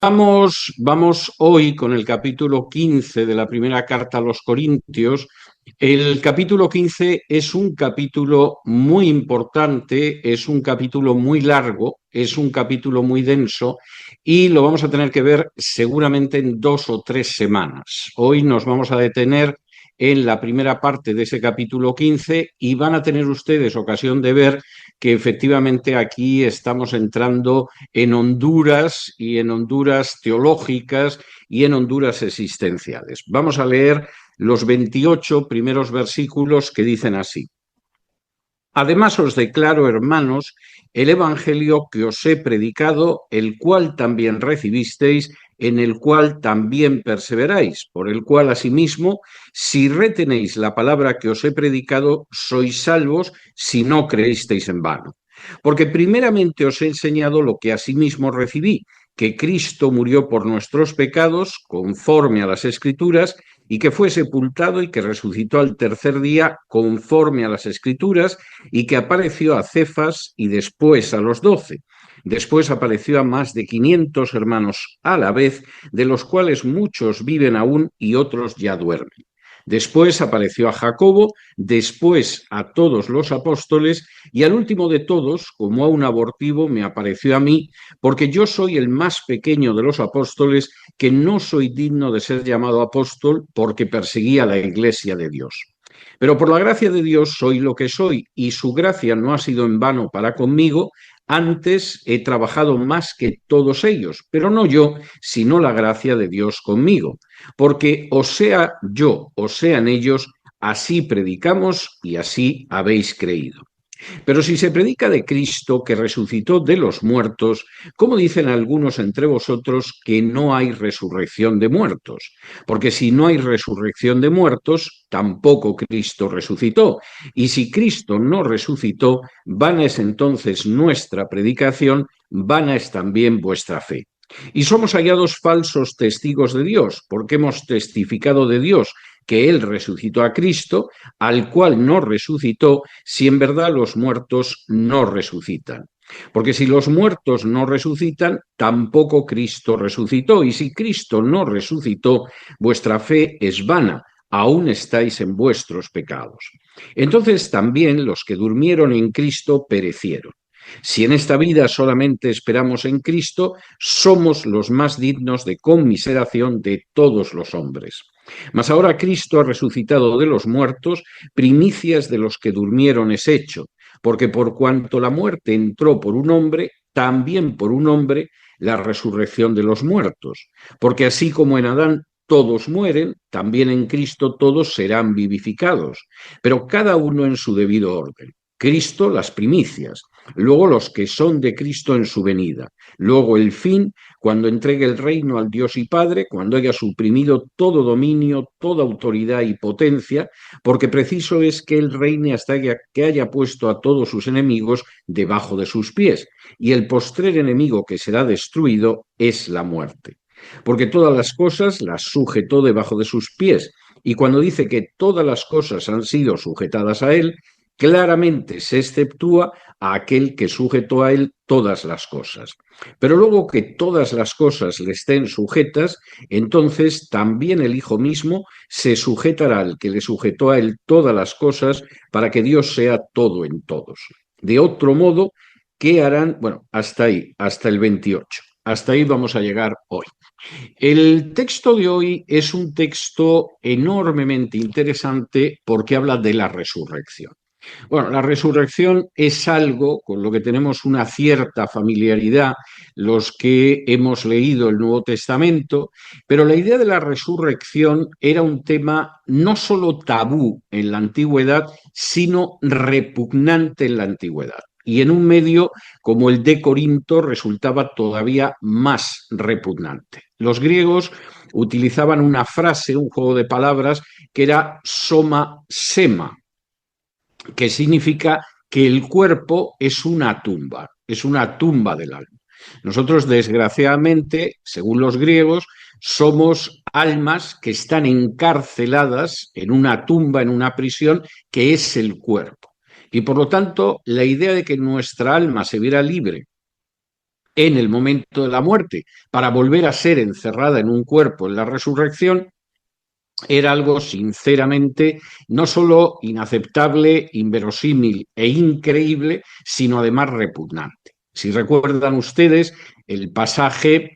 Vamos hoy con el capítulo 15 de la primera carta a los Corintios. El capítulo 15 es un capítulo muy importante, es un capítulo muy largo, es un capítulo muy denso y lo vamos a tener que ver seguramente en 2 o 3 semanas. Hoy nos vamos a detener en la primera parte de ese capítulo 15 y van a tener ustedes ocasión de ver que efectivamente aquí estamos entrando en honduras y en honduras teológicas y en honduras existenciales. Vamos a leer los 28 primeros versículos que dicen así. Además os declaro, hermanos, el evangelio que os he predicado, el cual también recibisteis, en el cual también perseveráis, por el cual asimismo, si retenéis la palabra que os he predicado, sois salvos si no creísteis en vano. Porque primeramente os he enseñado lo que asimismo recibí, que Cristo murió por nuestros pecados, conforme a las Escrituras, y que fue sepultado y que resucitó al tercer día, conforme a las Escrituras, y que apareció a Cefas y después a los 12. Después apareció a más de 500 hermanos a la vez, de los cuales muchos viven aún y otros ya duermen. Después apareció a Jacobo, después a todos los apóstoles y al último de todos, como a un abortivo, me apareció a mí, porque yo soy el más pequeño de los apóstoles, que no soy digno de ser llamado apóstol porque perseguía la iglesia de Dios. Pero por la gracia de Dios soy lo que soy, y su gracia no ha sido en vano para conmigo. Antes he trabajado más que todos ellos, pero no yo, sino la gracia de Dios conmigo. Porque o sea yo, o sean ellos, así predicamos y así habéis creído. Pero si se predica de Cristo que resucitó de los muertos, ¿cómo dicen algunos entre vosotros que no hay resurrección de muertos? Porque si no hay resurrección de muertos, tampoco Cristo resucitó. Y si Cristo no resucitó, vana es entonces nuestra predicación, vana es también vuestra fe. Y somos hallados falsos testigos de Dios, porque hemos testificado de Dios que Él resucitó a Cristo, al cual no resucitó, si en verdad los muertos no resucitan. Porque si los muertos no resucitan, tampoco Cristo resucitó. Y si Cristo no resucitó, vuestra fe es vana, aún estáis en vuestros pecados. Entonces también los que durmieron en Cristo perecieron. Si en esta vida solamente esperamos en Cristo, somos los más dignos de conmiseración de todos los hombres. Mas ahora Cristo ha resucitado de los muertos, primicias de los que durmieron es hecho, porque por cuanto la muerte entró por un hombre, también por un hombre la resurrección de los muertos. Porque así como en Adán todos mueren, también en Cristo todos serán vivificados, pero cada uno en su debido orden. Cristo las primicias, luego los que son de Cristo en su venida, luego el fin, cuando entregue el reino al Dios y Padre, cuando haya suprimido todo dominio, toda autoridad y potencia, porque preciso es que Él reine hasta que haya puesto a todos sus enemigos debajo de sus pies, y el postrer enemigo que será destruido es la muerte. Porque todas las cosas las sujetó debajo de sus pies, y cuando dice que todas las cosas han sido sujetadas a Él, claramente se exceptúa a aquel que sujetó a Él todas las cosas. Pero luego que todas las cosas le estén sujetas, entonces también el Hijo mismo se sujetará al que le sujetó a Él todas las cosas, para que Dios sea todo en todos. De otro modo, ¿qué harán? Bueno, hasta ahí, hasta el 28. Hasta ahí vamos a llegar hoy. El texto de hoy es un texto enormemente interesante porque habla de la resurrección. Bueno, la resurrección es algo con lo que tenemos una cierta familiaridad los que hemos leído el Nuevo Testamento, pero la idea de la resurrección era un tema no solo tabú en la antigüedad, sino repugnante en la antigüedad. Y en un medio como el de Corinto resultaba todavía más repugnante. Los griegos utilizaban una frase, un juego de palabras, que era soma sema, que significa que el cuerpo es una tumba del alma. Nosotros, desgraciadamente, según los griegos, somos almas que están encarceladas en una tumba, en una prisión, que es el cuerpo. Y por lo tanto, la idea de que nuestra alma se viera libre en el momento de la muerte para volver a ser encerrada en un cuerpo en la resurrección, era algo sinceramente no solo inaceptable, inverosímil e increíble, sino además repugnante. Si recuerdan ustedes el pasaje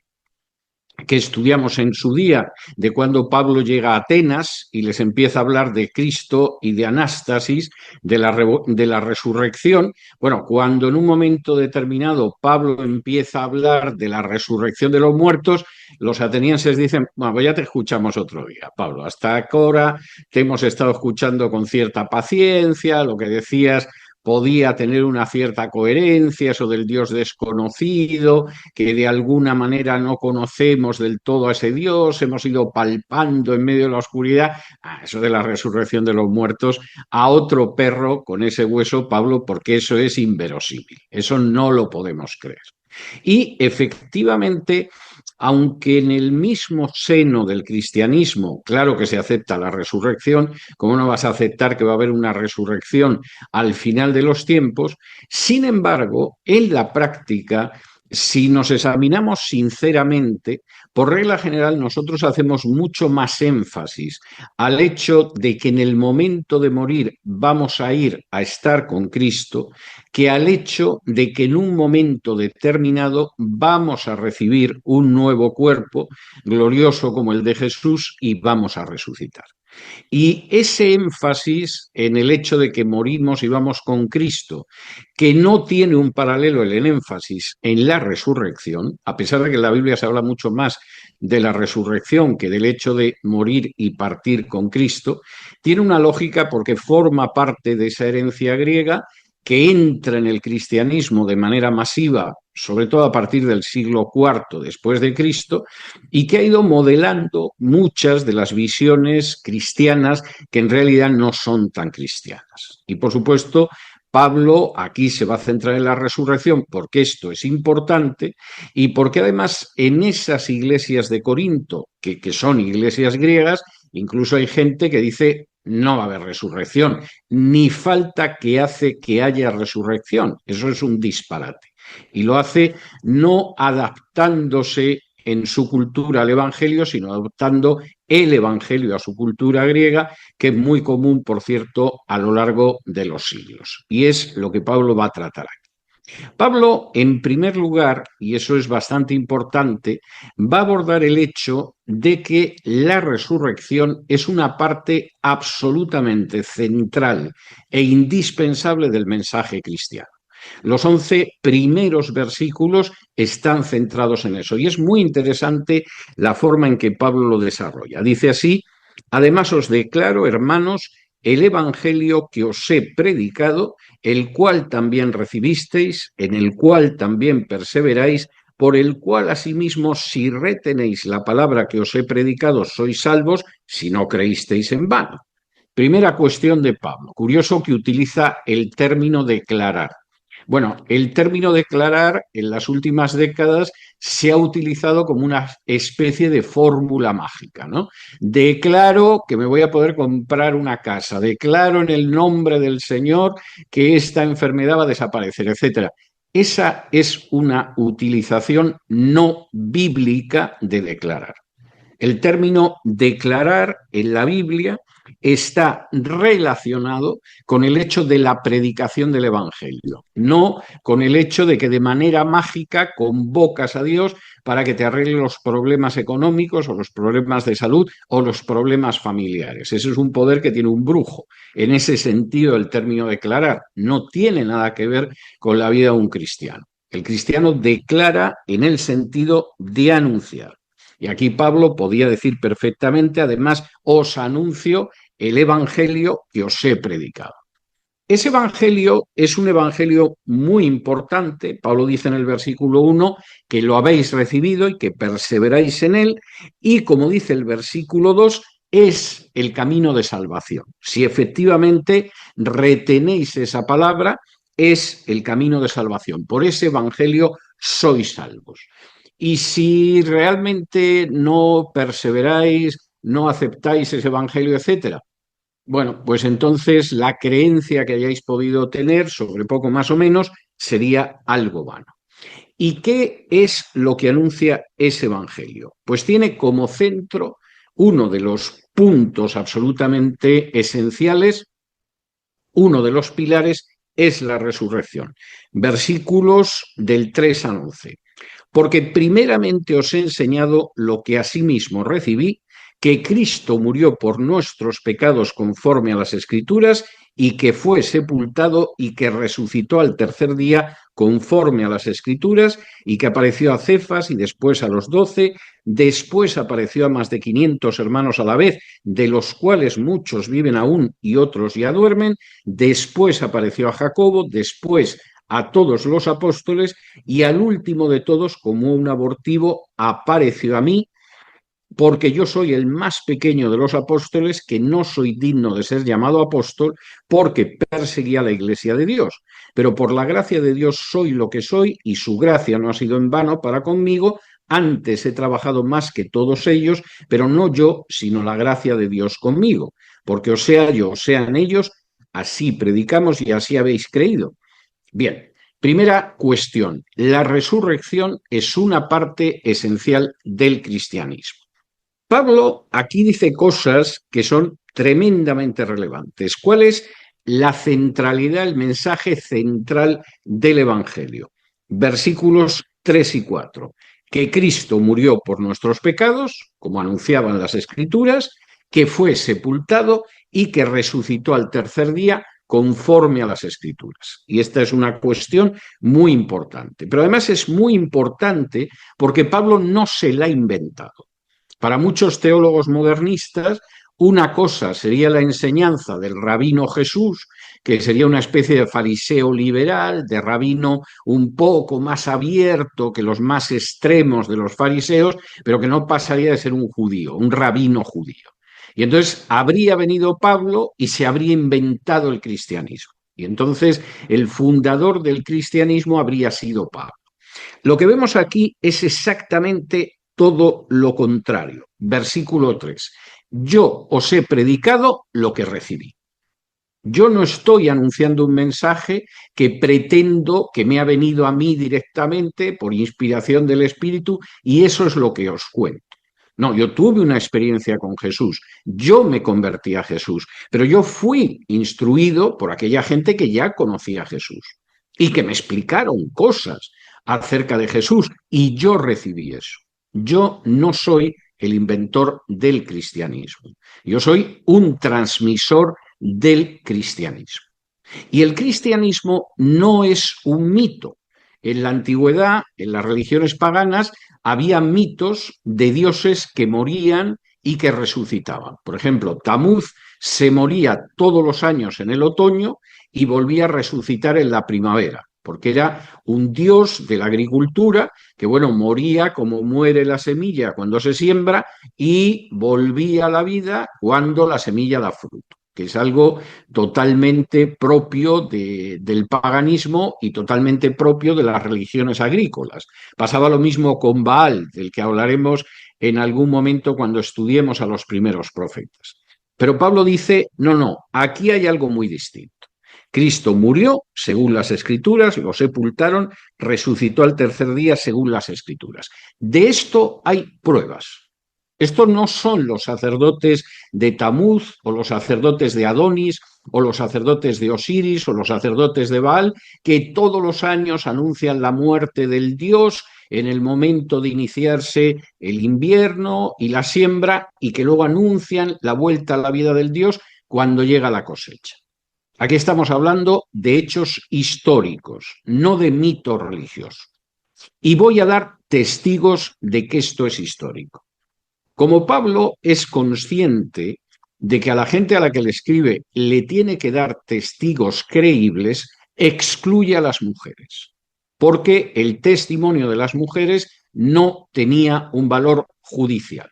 que estudiamos en su día, de cuando Pablo llega a Atenas y les empieza a hablar de Cristo y de Anástasis, de la resurrección. Bueno, cuando en un momento determinado Pablo empieza a hablar de la resurrección de los muertos, los atenienses dicen, bueno, pues ya te escuchamos otro día, Pablo, hasta ahora te hemos estado escuchando con cierta paciencia, lo que decías podía tener una cierta coherencia, eso del Dios desconocido, que de alguna manera no conocemos del todo a ese Dios, hemos ido palpando en medio de la oscuridad. Eso de la resurrección de los muertos, a otro perro con ese hueso, Pablo, porque eso es inverosímil, eso no lo podemos creer. Y efectivamente, aunque en el mismo seno del cristianismo, claro que se acepta la resurrección, ¿cómo no vas a aceptar que va a haber una resurrección al final de los tiempos? Sin embargo, en la práctica, si nos examinamos sinceramente, por regla general nosotros hacemos mucho más énfasis al hecho de que en el momento de morir vamos a ir a estar con Cristo, que al hecho de que en un momento determinado vamos a recibir un nuevo cuerpo glorioso como el de Jesús y vamos a resucitar. Y ese énfasis en el hecho de que morimos y vamos con Cristo, que no tiene un paralelo el énfasis en la resurrección, a pesar de que en la Biblia se habla mucho más de la resurrección que del hecho de morir y partir con Cristo, tiene una lógica porque forma parte de esa herencia griega que entra en el cristianismo de manera masiva, sobre todo a partir del siglo IV después de Cristo, y que ha ido modelando muchas de las visiones cristianas que en realidad no son tan cristianas. Y por supuesto, Pablo aquí se va a centrar en la resurrección porque esto es importante y porque además en esas iglesias de Corinto, que son iglesias griegas, incluso hay gente que dice no va a haber resurrección, ni falta que hace que haya resurrección. Eso es un disparate. Y lo hace no adaptándose en su cultura al Evangelio, sino adaptando el Evangelio a su cultura griega, que es muy común, por cierto, a lo largo de los siglos. Y es lo que Pablo va a tratar aquí. Pablo, en primer lugar, y eso es bastante importante, va a abordar el hecho de que la resurrección es una parte absolutamente central e indispensable del mensaje cristiano. Los 11 primeros versículos están centrados en eso y es muy interesante la forma en que Pablo lo desarrolla. Dice así: además os declaro, hermanos, el evangelio que os he predicado, el cual también recibisteis, en el cual también perseveráis, por el cual asimismo, si retenéis la palabra que os he predicado, sois salvos, si no creísteis en vano. Primera cuestión de Pablo. Curioso que utiliza el término declarar. Bueno, el término declarar en las últimas décadas se ha utilizado como una especie de fórmula mágica, ¿no? Declaro que me voy a poder comprar una casa, declaro en el nombre del Señor que esta enfermedad va a desaparecer, etcétera. Esa es una utilización no bíblica de declarar. El término declarar en la Biblia está relacionado con el hecho de la predicación del Evangelio, no con el hecho de que de manera mágica convocas a Dios para que te arregle los problemas económicos o los problemas de salud o los problemas familiares. Ese es un poder que tiene un brujo. En ese sentido, el término declarar no tiene nada que ver con la vida de un cristiano. El cristiano declara en el sentido de anunciar. Y aquí Pablo podía decir perfectamente, además, os anuncio el evangelio que os he predicado. Ese evangelio es un evangelio muy importante. Pablo dice en el versículo 1 que lo habéis recibido y que perseveráis en él. Y como dice el versículo 2, es el camino de salvación. Si efectivamente retenéis esa palabra, es el camino de salvación. Por ese evangelio sois salvos. Y si realmente no perseveráis, no aceptáis ese evangelio, etcétera, bueno, pues entonces la creencia que hayáis podido tener sobre poco más o menos sería algo vano. ¿Y qué es lo que anuncia ese evangelio? Pues tiene como centro uno de los puntos absolutamente esenciales, uno de los pilares es la resurrección. Versículos del 3 al 11. Porque primeramente os he enseñado lo que asimismo recibí, que Cristo murió por nuestros pecados conforme a las Escrituras y que fue sepultado y que resucitó al tercer día conforme a las Escrituras y que apareció a Cefas y después a los 12, después apareció a más de 500 hermanos a la vez, de los cuales muchos viven aún y otros ya duermen, después apareció a Jacobo, después a todos los apóstoles y al último de todos, como un abortivo, apareció a mí, porque yo soy el más pequeño de los apóstoles, que no soy digno de ser llamado apóstol, porque perseguía la iglesia de Dios. Pero por la gracia de Dios soy lo que soy, y su gracia no ha sido en vano para conmigo. Antes he trabajado más que todos ellos, pero no yo, sino la gracia de Dios conmigo. Porque o sea yo, o sean ellos, así predicamos y así habéis creído. Bien, primera cuestión. La resurrección es una parte esencial del cristianismo. Pablo aquí dice cosas que son tremendamente relevantes. ¿Cuál es la centralidad, el mensaje central del Evangelio? Versículos 3 y 4. Que Cristo murió por nuestros pecados, como anunciaban las Escrituras, que fue sepultado y que resucitó al tercer día conforme a las Escrituras. Y esta es una cuestión muy importante. Pero además es muy importante porque Pablo no se la ha inventado. Para muchos teólogos modernistas, una cosa sería la enseñanza del rabino Jesús, que sería una especie de fariseo liberal, de rabino un poco más abierto que los más extremos de los fariseos, pero que no pasaría de ser un judío, un rabino judío. Y entonces habría venido Pablo y se habría inventado el cristianismo. Y entonces el fundador del cristianismo habría sido Pablo. Lo que vemos aquí es exactamente todo lo contrario. Versículo 3. Yo os he predicado lo que recibí. Yo no estoy anunciando un mensaje que pretendo que me ha venido a mí directamente por inspiración del Espíritu y eso es lo que os cuento. No, yo tuve una experiencia con Jesús, yo me convertí a Jesús, pero yo fui instruido por aquella gente que ya conocía a Jesús y que me explicaron cosas acerca de Jesús y yo recibí eso. Yo no soy el inventor del cristianismo, yo soy un transmisor del cristianismo. Y el cristianismo no es un mito. En la antigüedad, en las religiones paganas, había mitos de dioses que morían y que resucitaban. Por ejemplo, Tamuz se moría todos los años en el otoño y volvía a resucitar en la primavera, porque era un dios de la agricultura que, bueno, moría como muere la semilla cuando se siembra y volvía a la vida cuando la semilla da fruto, que es algo totalmente propio del paganismo y totalmente propio de las religiones agrícolas. Pasaba lo mismo con Baal, del que hablaremos en algún momento cuando estudiemos a los primeros profetas. Pero Pablo dice, no, aquí hay algo muy distinto. Cristo murió según las Escrituras, lo sepultaron, resucitó al tercer día según las Escrituras. De esto hay pruebas. Estos no son los sacerdotes de Tamuz o los sacerdotes de Adonis o los sacerdotes de Osiris o los sacerdotes de Baal que todos los años anuncian la muerte del dios en el momento de iniciarse el invierno y la siembra y que luego anuncian la vuelta a la vida del dios cuando llega la cosecha. Aquí estamos hablando de hechos históricos, no de mitos religiosos. Y voy a dar testigos de que esto es histórico. Como Pablo es consciente de que a la gente a la que le escribe le tiene que dar testigos creíbles, excluye a las mujeres, porque el testimonio de las mujeres no tenía un valor judicial.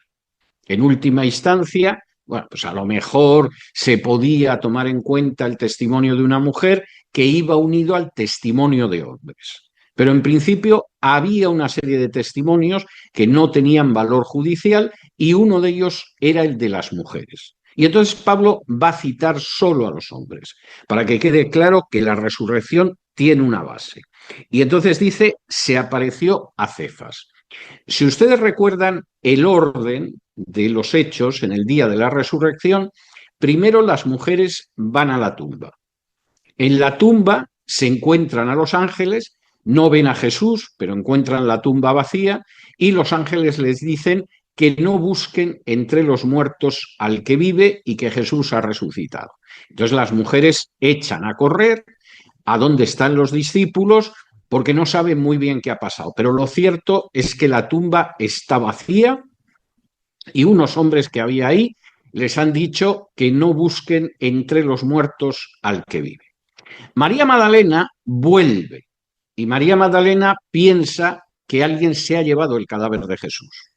En última instancia, bueno, pues a lo mejor se podía tomar en cuenta el testimonio de una mujer que iba unido al testimonio de hombres. Pero en principio había una serie de testimonios que no tenían valor judicial y uno de ellos era el de las mujeres. Y entonces Pablo va a citar solo a los hombres, para que quede claro que la resurrección tiene una base. Y entonces dice, se apareció a Cefas. Si ustedes recuerdan el orden de los hechos en el día de la resurrección, primero las mujeres van a la tumba. En la tumba se encuentran a los ángeles, no ven a Jesús, pero encuentran la tumba vacía y los ángeles les dicen que no busquen entre los muertos al que vive y que Jesús ha resucitado. Entonces las mujeres echan a correr a dónde están los discípulos porque no saben muy bien qué ha pasado. Pero lo cierto es que la tumba está vacía y unos hombres que había ahí les han dicho que no busquen entre los muertos al que vive. María Magdalena vuelve y María Magdalena piensa que alguien se ha llevado el cadáver de Jesús.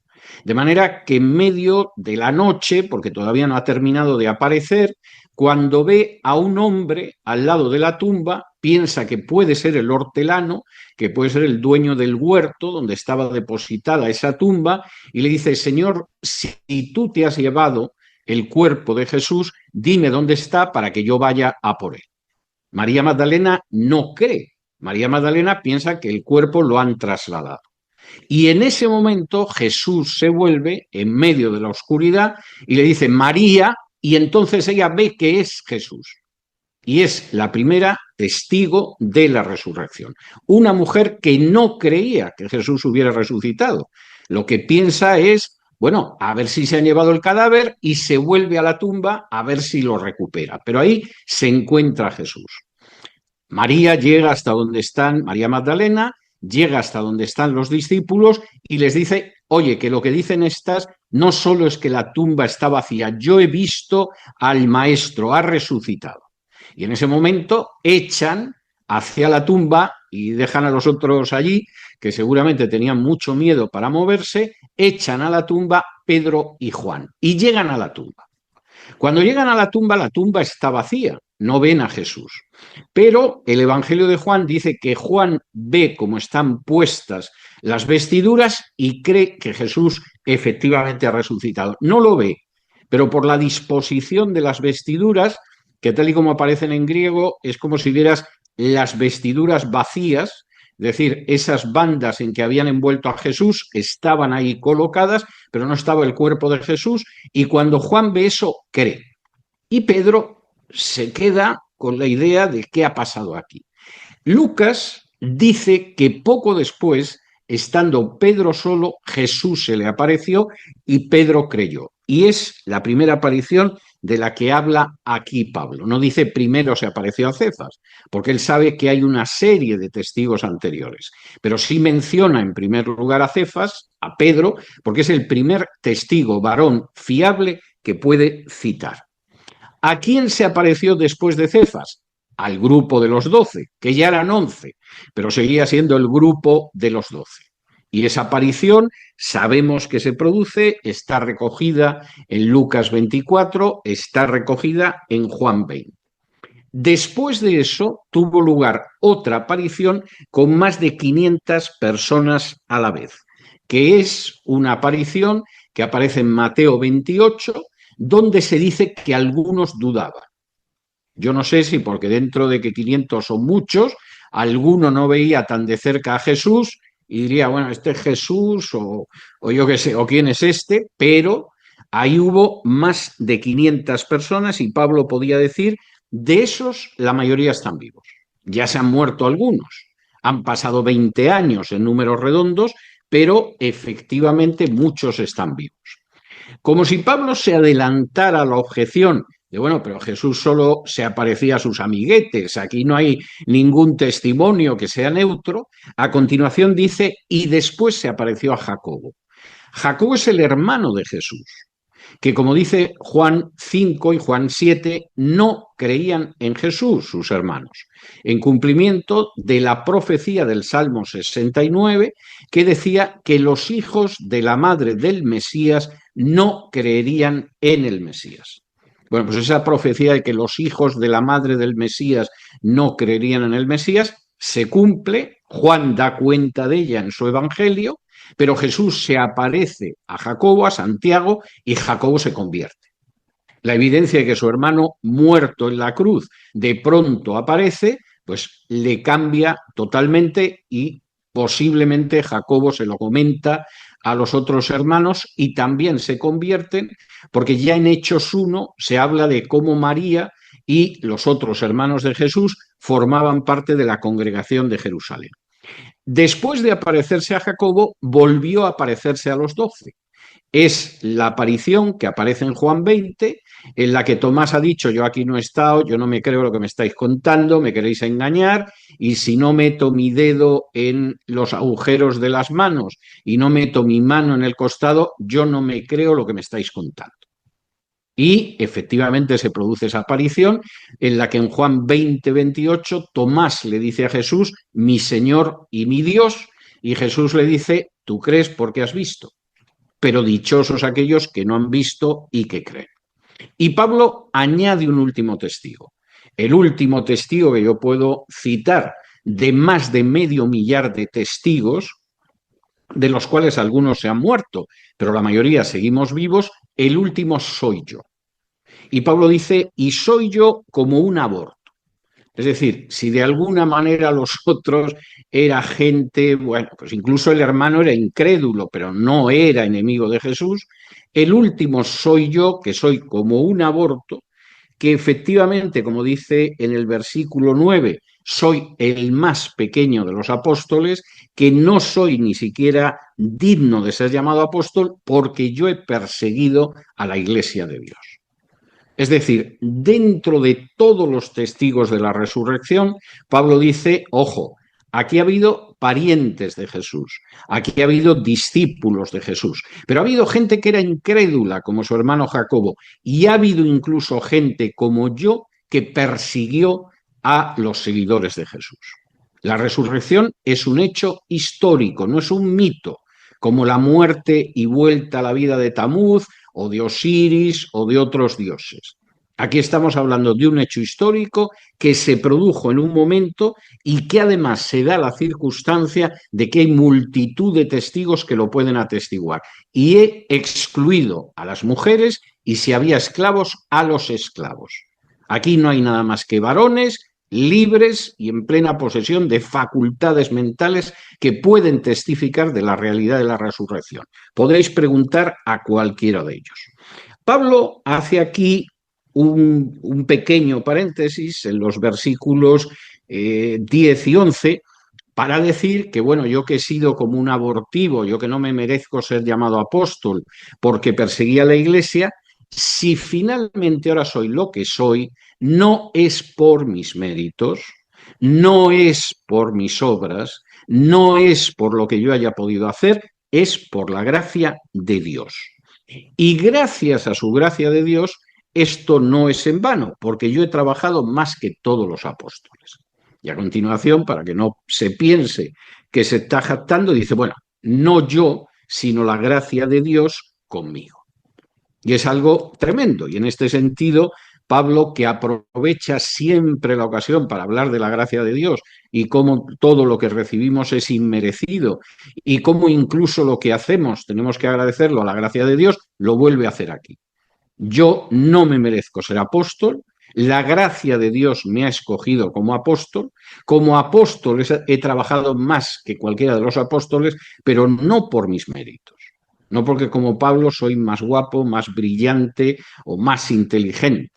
De manera que en medio de la noche, porque todavía no ha terminado de aparecer, cuando ve a un hombre al lado de la tumba, piensa que puede ser el hortelano, que puede ser el dueño del huerto donde estaba depositada esa tumba, y le dice, Señor, si tú te has llevado el cuerpo de Jesús, dime dónde está para que yo vaya a por él. María Magdalena no cree. María Magdalena piensa que el cuerpo lo han trasladado. Y en ese momento Jesús se vuelve en medio de la oscuridad y le dice María, y entonces ella ve que es Jesús. Y es la primera testigo de la resurrección. Una mujer que no creía que Jesús hubiera resucitado. Lo que piensa es, bueno, a ver si se han llevado el cadáver y se vuelve a la tumba a ver si lo recupera. Pero ahí se encuentra Jesús. María llega hasta donde están, María Magdalena, llega hasta donde están los discípulos y les dice, oye, que lo que dicen estas no solo es que la tumba está vacía, yo he visto al maestro, ha resucitado. Y en ese momento echan hacia la tumba y dejan a los otros allí, que seguramente tenían mucho miedo para moverse, echan a la tumba Pedro y Juan y llegan a la tumba. Cuando llegan a la tumba está vacía, no ven a Jesús. Pero el Evangelio de Juan dice que Juan ve cómo están puestas las vestiduras y cree que Jesús efectivamente ha resucitado. No lo ve, pero por la disposición de las vestiduras, que tal y como aparecen en griego, es como si vieras las vestiduras vacías, es decir, esas bandas en que habían envuelto a Jesús estaban ahí colocadas, pero no estaba el cuerpo de Jesús, y cuando Juan ve eso, cree. Y Pedro se queda con la idea de qué ha pasado aquí. Lucas dice que poco después, estando Pedro solo, Jesús se le apareció y Pedro creyó. Y es la primera aparición de la que habla aquí Pablo. No dice primero se apareció a Cefas, porque él sabe que hay una serie de testigos anteriores, pero sí menciona en primer lugar a Cefas, a Pedro, porque es el primer testigo varón fiable que puede citar. ¿A quién se apareció después de Cefas? Al grupo de los 12, que ya eran 11, pero seguía siendo el grupo de los 12. Y esa aparición sabemos que se produce, está recogida en Lucas 24, está recogida en Juan 20. Después de eso tuvo lugar otra aparición con más de 500 personas a la vez, que es una aparición que aparece en Mateo 28, donde se dice que algunos dudaban. Yo no sé si porque dentro de que 500 son muchos, alguno no veía tan de cerca a Jesús y diría, bueno, este es Jesús o yo qué sé, o quién es este, pero ahí hubo más de 500 personas y Pablo podía decir, de esos la mayoría están vivos. Ya se han muerto algunos. Han pasado 20 años en números redondos, pero efectivamente muchos están vivos. Como si Pablo se adelantara a la objeción de, bueno, pero Jesús solo se aparecía a sus amiguetes, aquí no hay ningún testimonio que sea neutro, a continuación dice, y después se apareció a Jacobo. Jacobo es el hermano de Jesús, que como dice Juan 5 y Juan 7, no creían en Jesús, sus hermanos, en cumplimiento de la profecía del Salmo 69, que decía que los hijos de la madre del Mesías no creerían en el Mesías. Bueno, pues esa profecía de que los hijos de la madre del Mesías no creerían en el Mesías se cumple, Juan da cuenta de ella en su Evangelio, pero Jesús se aparece a Jacobo, a Santiago, y Jacobo se convierte. La evidencia de que su hermano muerto en la cruz de pronto aparece pues le cambia totalmente y posiblemente Jacobo se lo comenta a los otros hermanos y también se convierten, porque ya en Hechos 1 se habla de cómo María y los otros hermanos de Jesús formaban parte de la congregación de Jerusalén. Después de aparecerse a Jacobo, volvió a aparecerse a los 12. Es la aparición que aparece en Juan 20, en la que Tomás ha dicho: yo aquí no he estado, yo no me creo lo que me estáis contando, me queréis engañar, y si no meto mi dedo en los agujeros de las manos y no meto mi mano en el costado, yo no me creo lo que me estáis contando. Y efectivamente se produce esa aparición en la que en Juan 20-28 Tomás le dice a Jesús: mi Señor y mi Dios, y Jesús le dice: tú crees porque has visto, pero dichosos aquellos que no han visto y que creen. Y Pablo añade un último testigo. El último testigo que yo puedo citar de más de 500.000 de testigos, de los cuales algunos se han muerto, pero la mayoría seguimos vivos, el último soy yo. Y Pablo dice: y soy yo como un aborto. Es decir, si de alguna manera los otros era gente, bueno, pues incluso el hermano era incrédulo, pero no era enemigo de Jesús, el último soy yo, que soy como un aborto, que efectivamente, como dice en el versículo 9, soy el más pequeño de los apóstoles, que no soy ni siquiera digno de ser llamado apóstol porque yo he perseguido a la iglesia de Dios. Es decir, dentro de todos los testigos de la resurrección, Pablo dice: ojo, aquí ha habido parientes de Jesús, aquí ha habido discípulos de Jesús, pero ha habido gente que era incrédula, como su hermano Jacobo, y ha habido incluso gente como yo que persiguió a los seguidores de Jesús. La resurrección es un hecho histórico, no es un mito, como la muerte y vuelta a la vida de Tamuz o de Osiris o de otros dioses. Aquí estamos hablando de un hecho histórico que se produjo en un momento y que además se da la circunstancia de que hay multitud de testigos que lo pueden atestiguar. Y he excluido a las mujeres y si había esclavos, a los esclavos. Aquí no hay nada más que varones libres y en plena posesión de facultades mentales que pueden testificar de la realidad de la resurrección. Podréis preguntar a cualquiera de ellos. Pablo hace aquí un pequeño paréntesis en los versículos 10 y 11 para decir que, bueno, yo que he sido como un abortivo, yo que no me merezco ser llamado apóstol porque perseguía la iglesia, si finalmente ahora soy lo que soy, no es por mis méritos, no es por mis obras, no es por lo que yo haya podido hacer, es por la gracia de Dios. Y gracias a su gracia de Dios, esto no es en vano, porque yo he trabajado más que todos los apóstoles. Y a continuación, para que no se piense que se está jactando, dice: bueno, no yo, sino la gracia de Dios conmigo. Y es algo tremendo. Y en este sentido, Pablo, que aprovecha siempre la ocasión para hablar de la gracia de Dios y cómo todo lo que recibimos es inmerecido y cómo incluso lo que hacemos tenemos que agradecerlo a la gracia de Dios, lo vuelve a hacer aquí. Yo no me merezco ser apóstol, la gracia de Dios me ha escogido como apóstol he trabajado más que cualquiera de los apóstoles, pero no por mis méritos. No porque como Pablo soy más guapo, más brillante o más inteligente,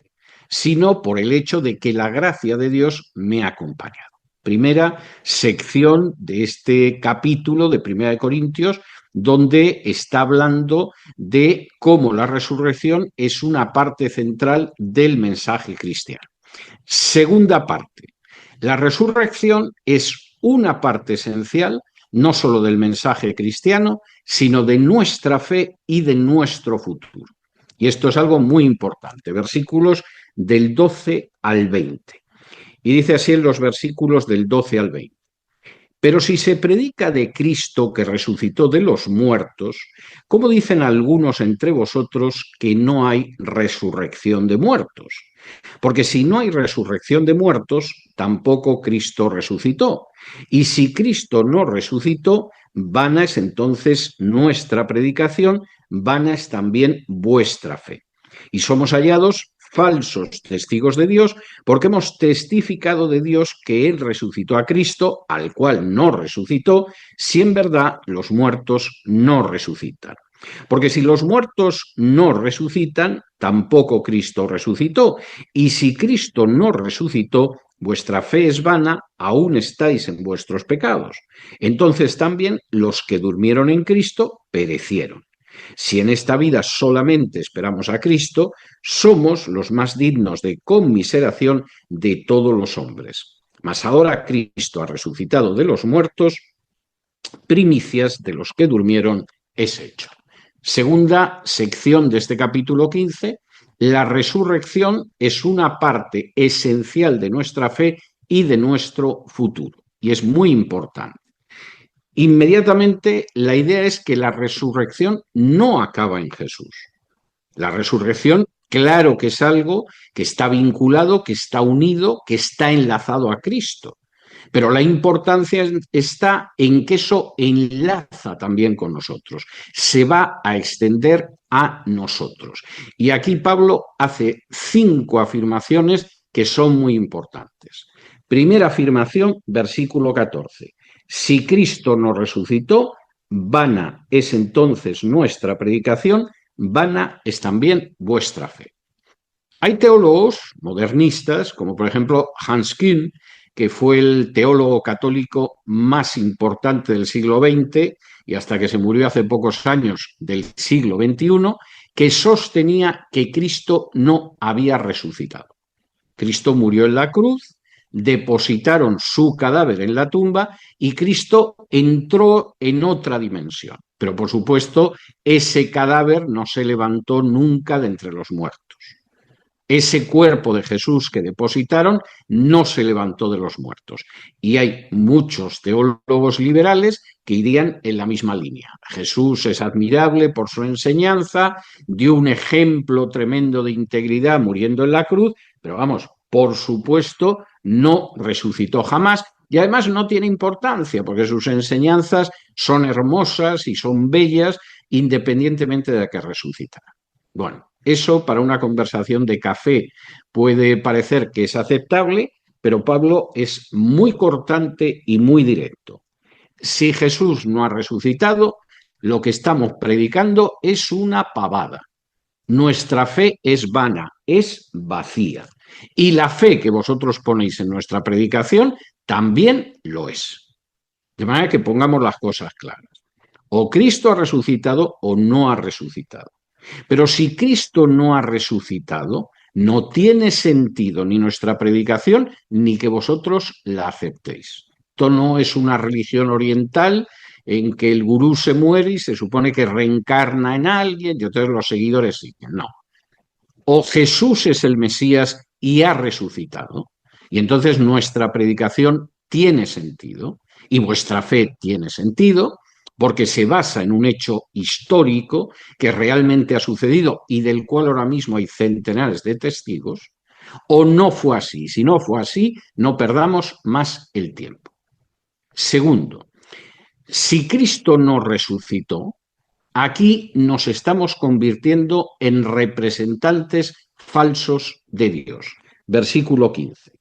sino por el hecho de que la gracia de Dios me ha acompañado. Primera sección de este capítulo de Primera de Corintios, donde está hablando de cómo la resurrección es una parte central del mensaje cristiano. Segunda parte, la resurrección es una parte esencial no solo del mensaje cristiano, sino de nuestra fe y de nuestro futuro. Y esto es algo muy importante. Versículos del 12 al 20. Y dice así en los versículos del 12 al 20. Pero si se predica de Cristo que resucitó de los muertos, ¿cómo dicen algunos entre vosotros que no hay resurrección de muertos? Porque si no hay resurrección de muertos, tampoco Cristo resucitó. Y si Cristo no resucitó, vana es entonces nuestra predicación, vana es también vuestra fe. Y somos hallados falsos testigos de Dios, porque hemos testificado de Dios que Él resucitó a Cristo, al cual no resucitó, si en verdad los muertos no resucitan. Porque si los muertos no resucitan, tampoco Cristo resucitó. Y si Cristo no resucitó, vuestra fe es vana, aún estáis en vuestros pecados. Entonces también los que durmieron en Cristo perecieron. Si en esta vida solamente esperamos a Cristo, somos los más dignos de conmiseración de todos los hombres. Mas ahora Cristo ha resucitado de los muertos, primicias de los que durmieron es hecho. Segunda sección de este capítulo 15, la resurrección es una parte esencial de nuestra fe y de nuestro futuro, y es muy importante. Inmediatamente la idea es que la resurrección no acaba en Jesús. La resurrección, claro que es algo que está vinculado, que está unido, que está enlazado a Cristo. Pero la importancia está en que eso enlaza también con nosotros, se va a extender a nosotros. Y aquí Pablo hace 5 afirmaciones que son muy importantes. Primera afirmación, versículo 14. Si Cristo nos resucitó, vana es entonces nuestra predicación, vana es también vuestra fe. Hay teólogos modernistas, como por ejemplo Hans Küng, que fue el teólogo católico más importante del siglo XX y hasta que se murió hace pocos años del siglo XXI, que sostenía que Cristo no había resucitado. Cristo murió en la cruz, depositaron su cadáver en la tumba y Cristo entró en otra dimensión. Pero por supuesto, ese cadáver no se levantó nunca de entre los muertos. Ese cuerpo de Jesús que depositaron no se levantó de los muertos. Y hay muchos teólogos liberales que irían en la misma línea. Jesús es admirable por su enseñanza, dio un ejemplo tremendo de integridad muriendo en la cruz, pero vamos, por supuesto, no resucitó jamás. Y además no tiene importancia, porque sus enseñanzas son hermosas y son bellas, independientemente de que resucitara. Bueno, eso para una conversación de café puede parecer que es aceptable, pero Pablo es muy cortante y muy directo. Si Jesús no ha resucitado, lo que estamos predicando es una pavada. Nuestra fe es vana, es vacía. Y la fe que vosotros ponéis en nuestra predicación también lo es. De manera que pongamos las cosas claras. O Cristo ha resucitado o no ha resucitado. Pero si Cristo no ha resucitado, no tiene sentido ni nuestra predicación ni que vosotros la aceptéis. Esto no es una religión oriental en que el gurú se muere y se supone que reencarna en alguien y entonces los seguidores siguen. No. O Jesús es el Mesías y ha resucitado, y entonces nuestra predicación tiene sentido y vuestra fe tiene sentido, porque se basa en un hecho histórico que realmente ha sucedido y del cual ahora mismo hay centenares de testigos, o no fue así. Si no fue así, no perdamos más el tiempo. Segundo, si Cristo no resucitó, aquí nos estamos convirtiendo en representantes falsos de Dios. Versículo 15.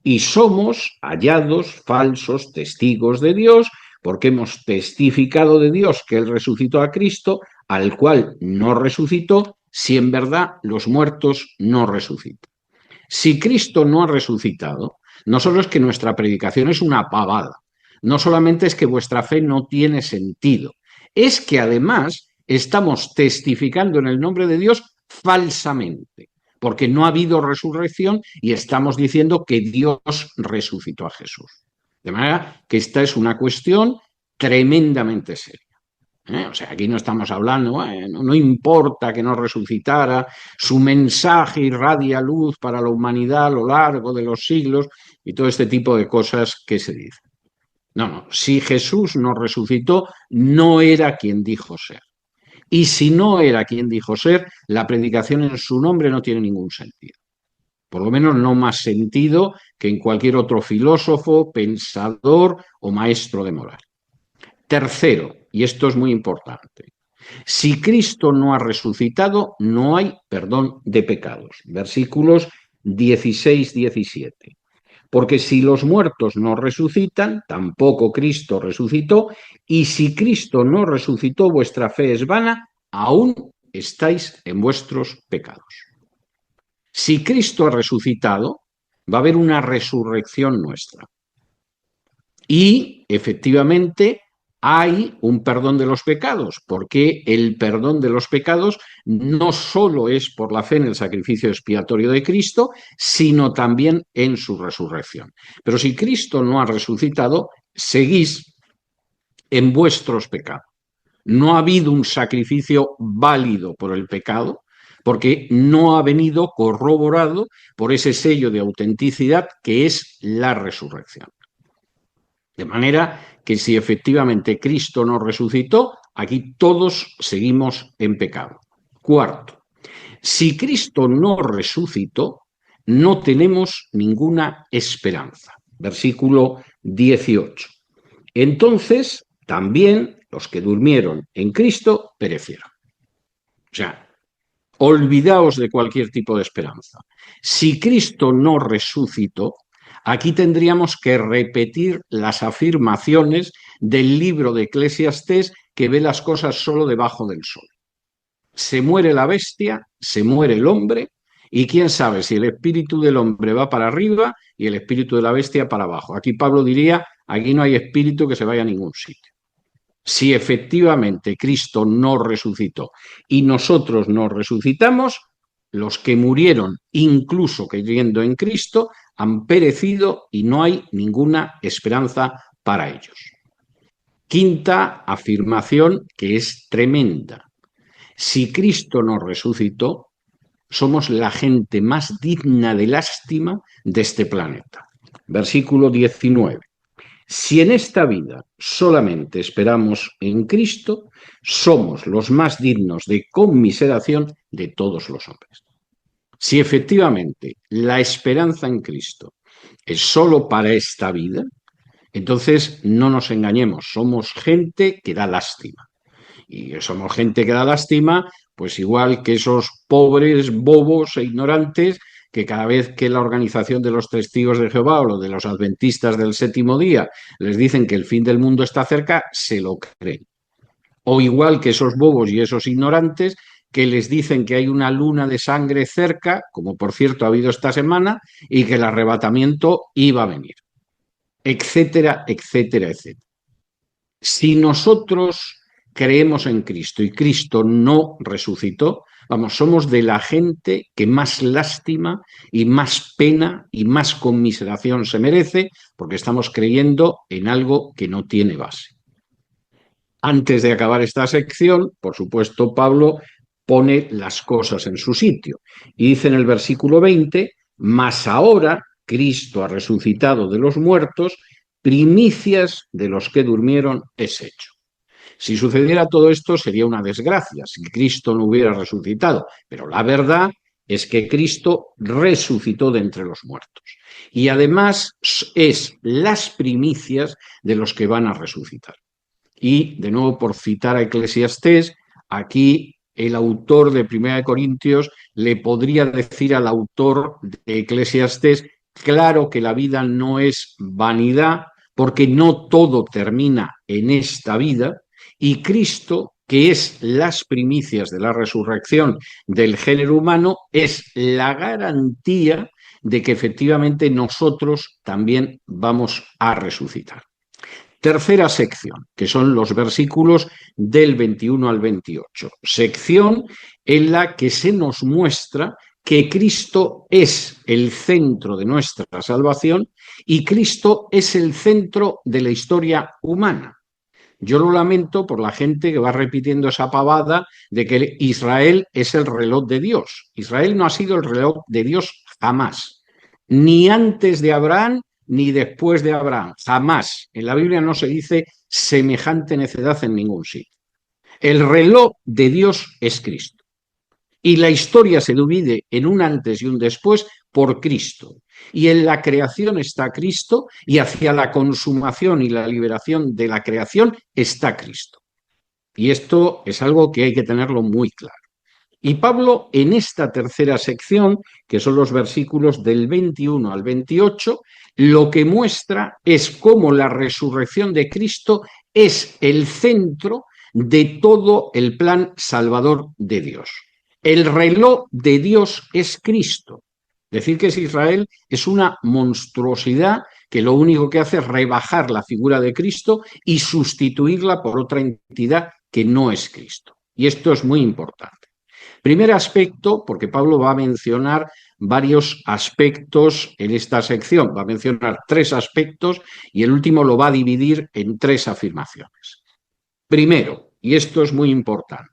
Y somos hallados falsos testigos de Dios, porque hemos testificado de Dios que Él resucitó a Cristo, al cual no resucitó, si en verdad los muertos no resucitan. Si Cristo no ha resucitado, no solo es que nuestra predicación es una pavada, no solamente es que vuestra fe no tiene sentido, es que además estamos testificando en el nombre de Dios falsamente, porque no ha habido resurrección y estamos diciendo que Dios resucitó a Jesús. De manera que esta es una cuestión tremendamente seria. O sea, aquí no estamos hablando, bueno, no importa que no resucitara, su mensaje irradia luz para la humanidad a lo largo de los siglos y todo este tipo de cosas que se dicen. No, si Jesús no resucitó, no era quien dijo ser. Y si no era quien dijo ser, la predicación en su nombre no tiene ningún sentido. Por lo menos no más sentido que en cualquier otro filósofo, pensador o maestro de moral. Tercero, y esto es muy importante, Si Cristo no ha resucitado, no hay perdón de pecados. Versículos 16-17. Porque si los muertos no resucitan, tampoco Cristo resucitó, y si Cristo no resucitó, vuestra fe es vana, aún estáis en vuestros pecados. Si Cristo ha resucitado, va a haber una resurrección nuestra. Y efectivamente hay un perdón de los pecados, porque el perdón de los pecados no solo es por la fe en el sacrificio expiatorio de Cristo, sino también en su resurrección. Pero si Cristo no ha resucitado, seguís en vuestros pecados. No ha habido un sacrificio válido por el pecado, porque no ha venido corroborado por ese sello de autenticidad que es la resurrección. De manera que si efectivamente Cristo no resucitó, aquí todos seguimos en pecado. Cuarto, si Cristo no resucitó, no tenemos ninguna esperanza. Versículo 18. Entonces, también los que durmieron en Cristo perecieron. O sea, olvidaos de cualquier tipo de esperanza. Si Cristo no resucitó, aquí tendríamos que repetir las afirmaciones del libro de Eclesiastés que ve las cosas solo debajo del sol. Se muere la bestia, se muere el hombre, y quién sabe si el espíritu del hombre va para arriba y el espíritu de la bestia para abajo. Aquí Pablo diría, aquí no hay espíritu que se vaya a ningún sitio. Si efectivamente Cristo no resucitó y nosotros no resucitamos, los que murieron, incluso creyendo en Cristo, han perecido y no hay ninguna esperanza para ellos. Quinta afirmación que es tremenda. Si Cristo no resucitó, somos la gente más digna de lástima de este planeta. Versículo 19. Si en esta vida solamente esperamos en Cristo, somos los más dignos de conmiseración de todos los hombres. Si efectivamente la esperanza en Cristo es solo para esta vida, entonces no nos engañemos, somos gente que da lástima. Y somos gente que da lástima, pues igual que esos pobres, bobos e ignorantes que cada vez que la organización de los testigos de Jehová o de los adventistas del séptimo día les dicen que el fin del mundo está cerca, se lo creen. O igual que esos bobos y esos ignorantes que les dicen que hay una luna de sangre cerca, como por cierto ha habido esta semana, y que el arrebatamiento iba a venir, etcétera, etcétera, etcétera. Si nosotros creemos en Cristo y Cristo no resucitó, vamos, somos de la gente que más lástima y más pena y más conmiseración se merece porque estamos creyendo en algo que no tiene base. Antes de acabar esta sección, por supuesto, Pablo pone las cosas en su sitio y dice en el versículo 20, mas ahora Cristo ha resucitado de los muertos, primicias de los que durmieron es hecho. Si sucediera todo esto sería una desgracia, si Cristo no hubiera resucitado, pero la verdad es que Cristo resucitó de entre los muertos y además es las primicias de los que van a resucitar. Y de nuevo, por citar a Eclesiastés, aquí el autor de Primera de Corintios le podría decir al autor de Eclesiastés, claro que la vida no es vanidad, porque no todo termina en esta vida, y Cristo, que es las primicias de la resurrección del género humano, es la garantía de que efectivamente nosotros también vamos a resucitar. Tercera sección, que son los versículos del 21 al 28. Sección en la que se nos muestra que Cristo es el centro de nuestra salvación y Cristo es el centro de la historia humana. Yo lo lamento por la gente que va repitiendo esa pavada de que Israel es el reloj de Dios. Israel no ha sido el reloj de Dios jamás, ni antes de Abraham ni después de Abraham, jamás. En la Biblia no se dice semejante necedad en ningún sitio. El reloj de Dios es Cristo. Y la historia se divide en un antes y un después por Cristo. Y en la creación está Cristo y hacia la consumación y la liberación de la creación está Cristo. Y esto es algo que hay que tenerlo muy claro. Y Pablo, en esta tercera sección, que son los versículos del 21 al 28, lo que muestra es cómo la resurrección de Cristo es el centro de todo el plan salvador de Dios. El reloj de Dios es Cristo. Decir que es Israel es una monstruosidad que lo único que hace es rebajar la figura de Cristo y sustituirla por otra entidad que no es Cristo. Y esto es muy importante. Primer aspecto, porque Pablo va a mencionar varios aspectos en esta sección, va a mencionar 3 aspectos y el último lo va a dividir en 3 afirmaciones. Primero, y esto es muy importante,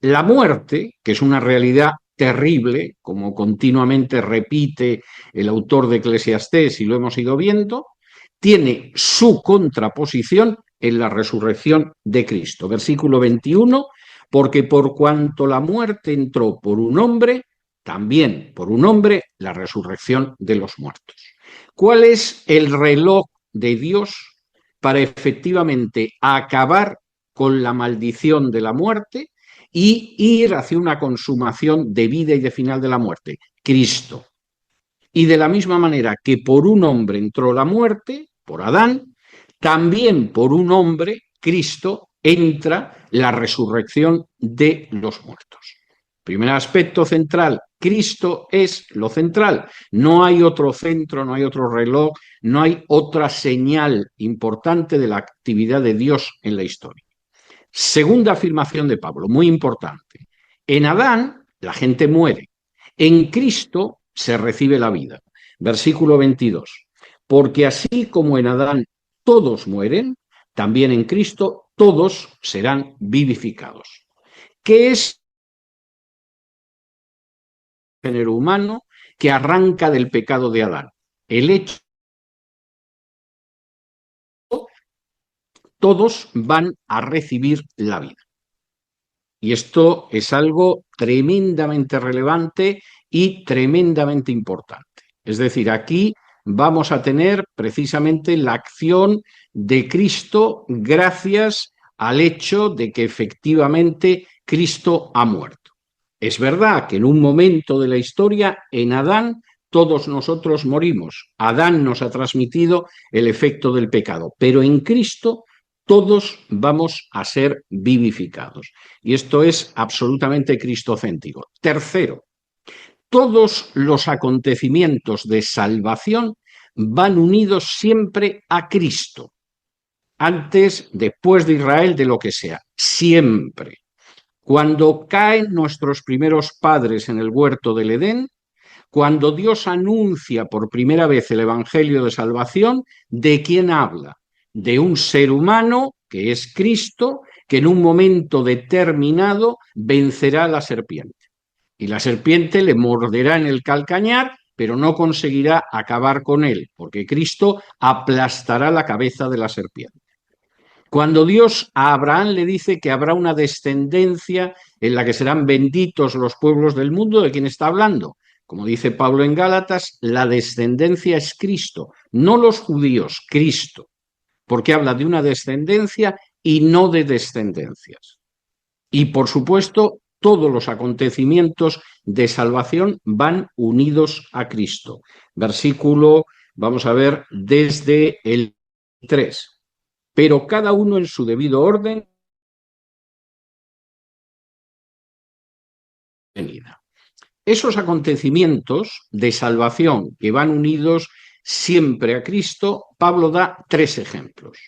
la muerte, que es una realidad terrible, como continuamente repite el autor de Eclesiastés y lo hemos ido viendo, tiene su contraposición en la resurrección de Cristo. Versículo 21, porque por cuanto la muerte entró por un hombre, también por un hombre la resurrección de los muertos. ¿Cuál es el reloj de Dios para efectivamente acabar con la maldición de la muerte y ir hacia una consumación de vida y de final de la muerte? Cristo. Y de la misma manera que por un hombre entró la muerte, por Adán, también por un hombre, Cristo, entra la resurrección de los muertos. Primer aspecto central, Cristo es lo central. No hay otro centro, no hay otro reloj, no hay otra señal importante de la actividad de Dios en la historia. Segunda afirmación de Pablo, muy importante. En Adán la gente muere. En Cristo se recibe la vida. Versículo 22. Porque así como en Adán todos mueren, también en Cristo todos serán vivificados. ¿Qué es el género humano que arranca del pecado de Adán? El hecho de que todos van a recibir la vida. Y esto es algo tremendamente relevante y tremendamente importante. Es decir, aquí vamos a tener precisamente la acción de Cristo gracias al hecho de que efectivamente Cristo ha muerto. Es verdad que en un momento de la historia, en Adán, todos nosotros morimos. Adán nos ha transmitido el efecto del pecado, pero en Cristo todos vamos a ser vivificados. Y esto es absolutamente cristocéntrico. Tercero, todos los acontecimientos de salvación van unidos siempre a Cristo. Antes, después de Israel, de lo que sea. Siempre. Cuando caen nuestros primeros padres en el huerto del Edén, cuando Dios anuncia por primera vez el Evangelio de salvación, ¿de quién habla? De un ser humano, que es Cristo, que en un momento determinado vencerá a la serpiente. Y la serpiente le morderá en el calcañar, pero no conseguirá acabar con él, porque Cristo aplastará la cabeza de la serpiente. Cuando Dios a Abraham le dice que habrá una descendencia en la que serán benditos los pueblos del mundo, ¿de quién está hablando? Como dice Pablo en Gálatas, la descendencia es Cristo, no los judíos, Cristo, porque habla de una descendencia y no de descendencias. Y por supuesto, todos los acontecimientos de salvación van unidos a Cristo. Versículo, vamos a ver, desde el 3. Pero cada uno en su debido orden. Esos acontecimientos de salvación que van unidos siempre a Cristo, Pablo da 3 ejemplos.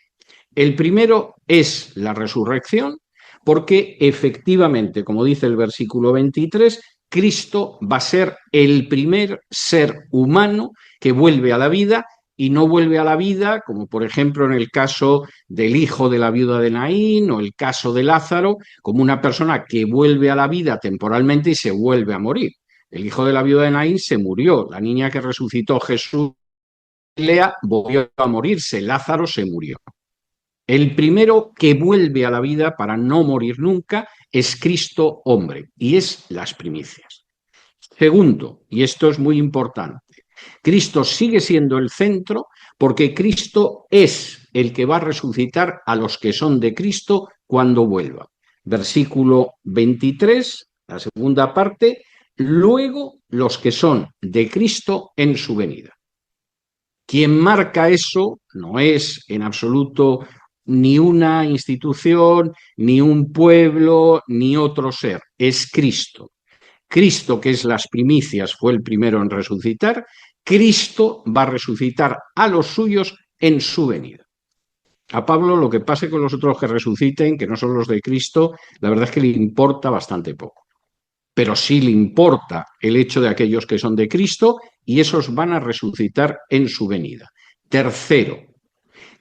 El primero es la resurrección, porque efectivamente, como dice el versículo 23, Cristo va a ser el primer ser humano que vuelve a la vida y no vuelve a la vida, como por ejemplo en el caso del hijo de la viuda de Naín o el caso de Lázaro, como una persona que vuelve a la vida temporalmente y se vuelve a morir. El hijo de la viuda de Naín se murió, la niña que resucitó Jesús Lea volvió a morirse, Lázaro se murió. El primero que vuelve a la vida para no morir nunca es Cristo hombre, y es las primicias. Segundo, y esto es muy importante, Cristo sigue siendo el centro porque Cristo es el que va a resucitar a los que son de Cristo cuando vuelva. Versículo 23, la segunda parte, luego los que son de Cristo en su venida. Quien marca eso no es en absoluto ni una institución, ni un pueblo, ni otro ser, es Cristo. Cristo, que es las primicias, fue el primero en resucitar. Cristo va a resucitar a los suyos en su venida. A Pablo lo que pase con los otros que resuciten, que no son los de Cristo, la verdad es que le importa bastante poco. Pero sí le importa el hecho de aquellos que son de Cristo y esos van a resucitar en su venida. Tercero,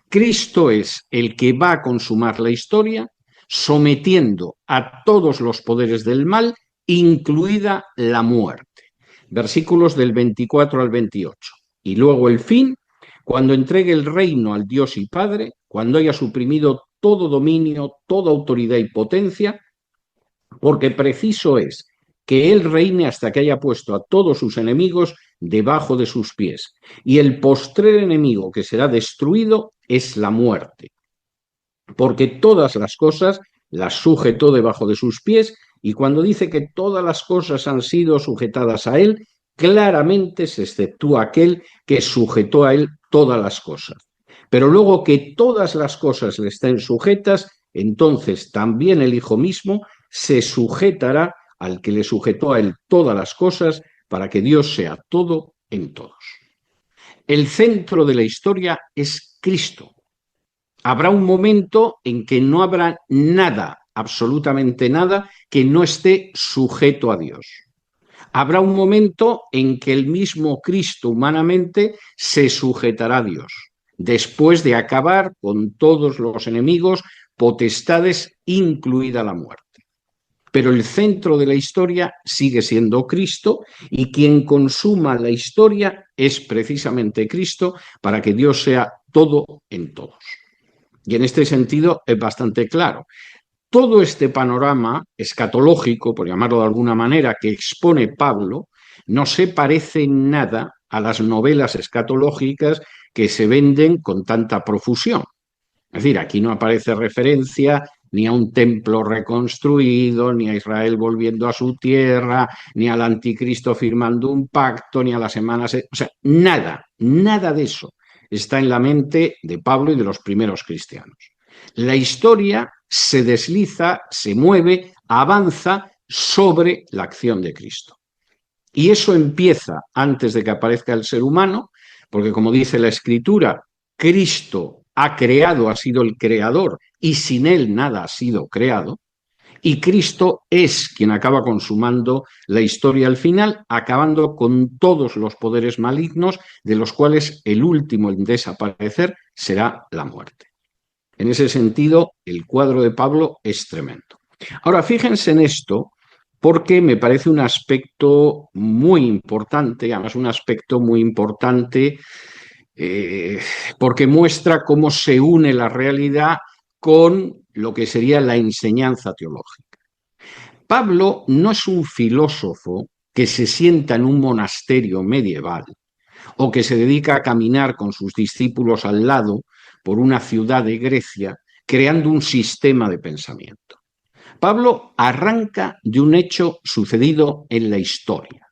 Cristo es el que va a consumar la historia sometiendo a todos los poderes del mal, incluida la muerte. Versículos del 24 al 28. Y luego el fin, cuando entregue el reino al Dios y Padre, cuando haya suprimido todo dominio, toda autoridad y potencia, porque preciso es que Él reine hasta que haya puesto a todos sus enemigos debajo de sus pies. Y el postrer enemigo que será destruido es la muerte. Porque todas las cosas las sujetó debajo de sus pies, y cuando dice que todas las cosas han sido sujetadas a Él, claramente se exceptúa aquel que sujetó a Él todas las cosas. Pero luego que todas las cosas le estén sujetas, entonces también el Hijo mismo se sujetará al que le sujetó a Él todas las cosas, para que Dios sea todo en todos. El centro de la historia es Cristo. Habrá un momento en que no habrá nada, absolutamente nada, que no esté sujeto a Dios. Habrá un momento en que el mismo Cristo humanamente se sujetará a Dios, después de acabar con todos los enemigos, potestades, incluida la muerte. Pero el centro de la historia sigue siendo Cristo, y quien consuma la historia es precisamente Cristo, para que Dios sea todo en todos. Y en este sentido es bastante claro. Todo este panorama escatológico, por llamarlo de alguna manera, que expone Pablo, no se parece en nada a las novelas escatológicas que se venden con tanta profusión. Es decir, aquí no aparece referencia ni a un templo reconstruido, ni a Israel volviendo a su tierra, ni al anticristo firmando un pacto, ni a las semanas... O sea, nada, nada de eso está en la mente de Pablo y de los primeros cristianos. La historia se desliza, se mueve, avanza sobre la acción de Cristo. Y eso empieza antes de que aparezca el ser humano, porque como dice la Escritura, Cristo ha creado, ha sido el creador, y sin él nada ha sido creado, y Cristo es quien acaba consumando la historia al final, acabando con todos los poderes malignos, de los cuales el último en desaparecer será la muerte. En ese sentido, el cuadro de Pablo es tremendo. Ahora, fíjense en esto, porque me parece un aspecto muy importante, además un aspecto muy importante porque muestra cómo se une la realidad con lo que sería la enseñanza teológica. Pablo no es un filósofo que se sienta en un monasterio medieval o que se dedica a caminar con sus discípulos al lado por una ciudad de Grecia creando un sistema de pensamiento. Pablo arranca de un hecho sucedido en la historia.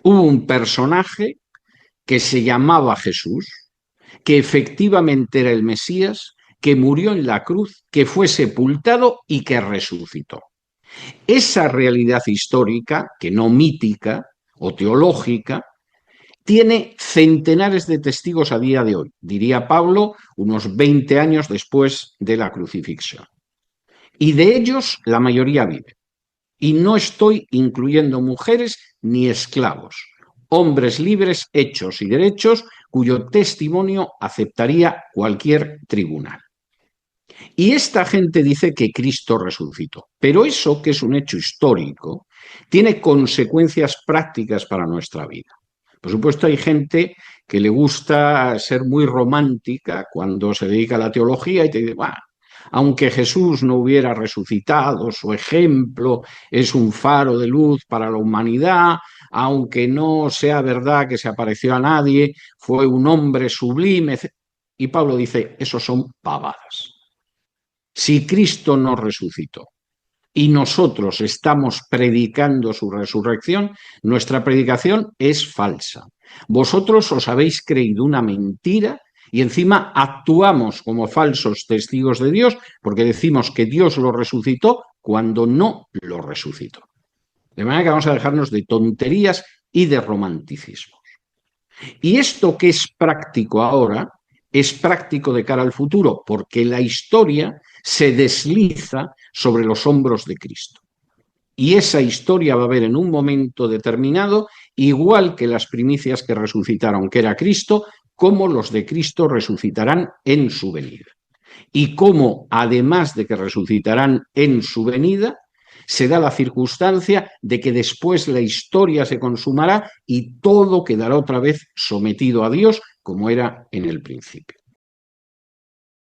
Hubo un personaje que se llamaba Jesús, que efectivamente era el Mesías, que murió en la cruz, que fue sepultado y que resucitó. Esa realidad histórica, que no mítica o teológica, tiene centenares de testigos a día de hoy, diría Pablo, unos 20 años después de la crucifixión. Y de ellos la mayoría vive. Y no estoy incluyendo mujeres ni esclavos, hombres libres, hechos y derechos, cuyo testimonio aceptaría cualquier tribunal. Y esta gente dice que Cristo resucitó, pero eso, que es un hecho histórico, tiene consecuencias prácticas para nuestra vida. Por supuesto, hay gente que le gusta ser muy romántica cuando se dedica a la teología y te dice, bueno, aunque Jesús no hubiera resucitado, su ejemplo es un faro de luz para la humanidad, aunque no sea verdad que se apareció a nadie, fue un hombre sublime. Y Pablo dice, eso son pavadas. Si Cristo no resucitó, y nosotros estamos predicando su resurrección, nuestra predicación es falsa. Vosotros os habéis creído una mentira y encima actuamos como falsos testigos de Dios porque decimos que Dios lo resucitó cuando no lo resucitó. De manera que vamos a dejarnos de tonterías y de romanticismos. Y esto que es práctico ahora es práctico de cara al futuro, porque la historia se desliza sobre los hombros de Cristo. Y esa historia va a haber en un momento determinado, igual que las primicias que resucitaron, que era Cristo, como los de Cristo resucitarán en su venida. Y cómo, además de que resucitarán en su venida, se da la circunstancia de que después la historia se consumará y todo quedará otra vez sometido a Dios como era en el principio.